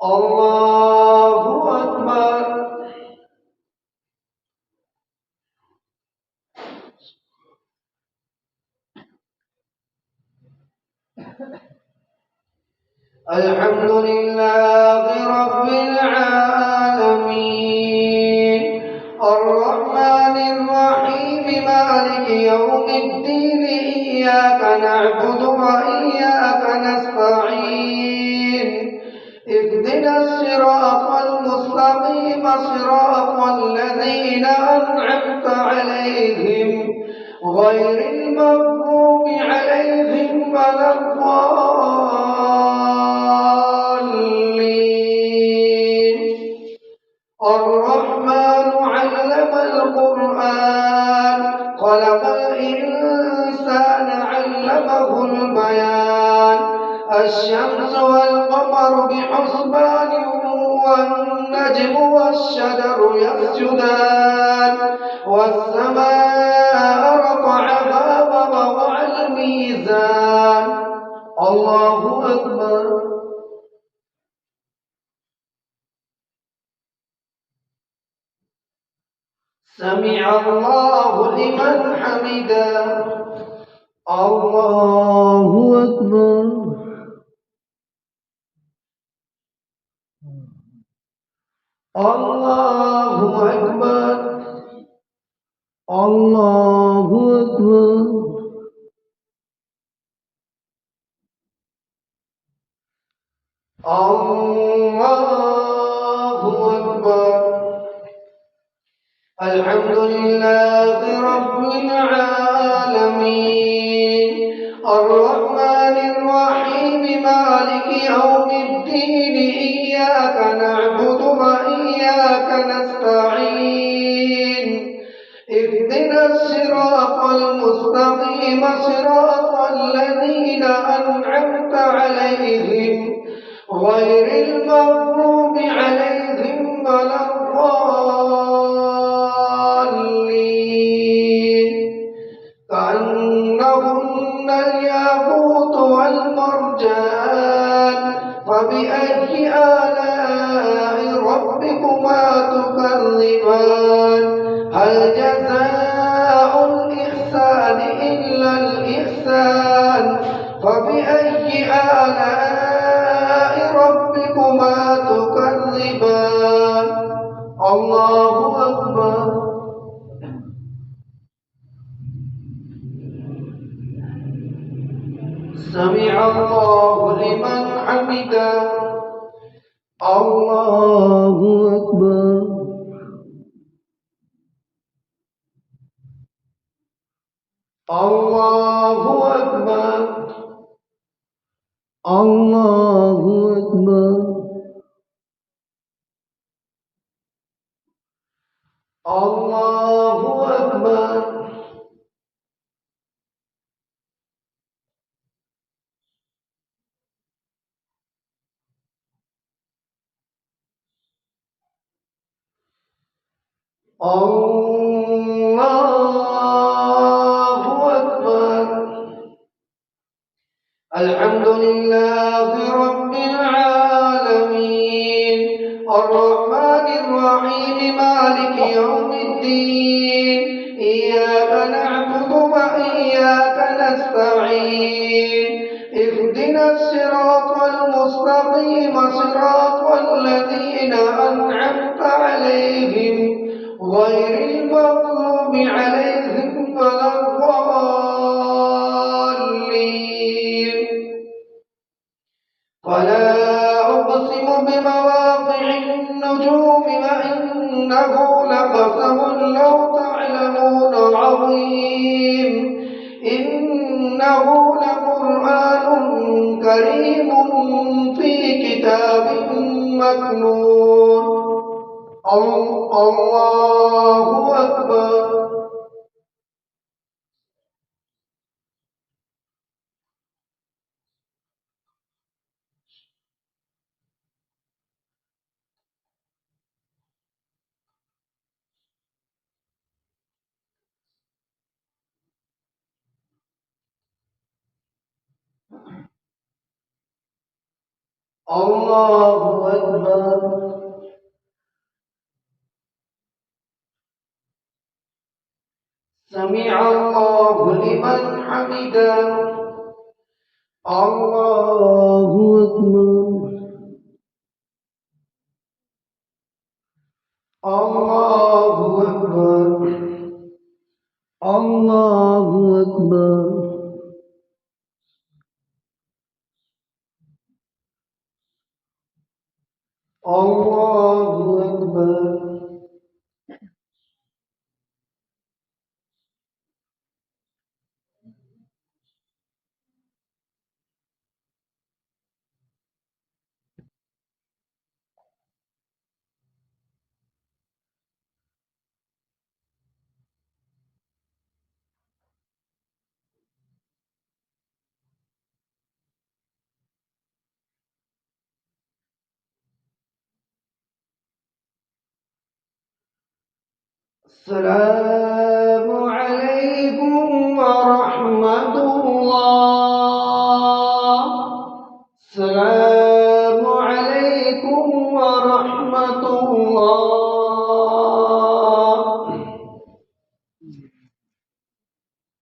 الله أكبر. الحمد لله رب العالمين الرحمن الرحيم مالك يوم الدين إياك نعبد وإياك نستعين اهدنا الصراط المستقيم صراط الذين أنعمت عليهم غير المغضوب عليهم ولا الضالين. الرحمن علم القرآن خلق الإنسان علمه البيان الشمس والقمر بحسبان والنجم والشجر يسجدان والسماء رفعها ووضع الميزان. الله أكبر. سمع الله لمن حمده. الله أكبر. الله أكبر. الله أكبر. الله أكبر. الحمد لله رب العالمين الرحمن الرحيم مالك يوم الدين إياك نعبد وإياك نستعين اهدنا الصراط المستقيم صراط الذين أنعمت عليهم غير المغضوب عليهم ولا الضالين. كأنهن الياقوت والمرجان فبأي آلاء ربكما تكذبان هل جزاء الإحسان إلا الإحسان فبأي آلاء ربكما تكذبان. الله أكبر. سمع الله لمن حمده. الله أكبر. الله أكبر. الله أكبر. الله أكبر. الله أكبر. الحمد لله رب العالمين الرحمن الرحيم مالك يوم الدين إياك نعبد وإياك نستعين اهدنا الصراط المستقيم صراط الذين أنعمت عليهم غير المغضوب عليهم ولا الضالين. فلا أقسم بمواقع النجوم وإنه لقسم لو تعلمون عظيم إنه لقرآن كريم في كتاب مكنون. الله أكبر. الله أكبر. سمع الله لمن حمده. الله أكبر. الله أكبر. الله أكبر. الله أكبر. الصلاة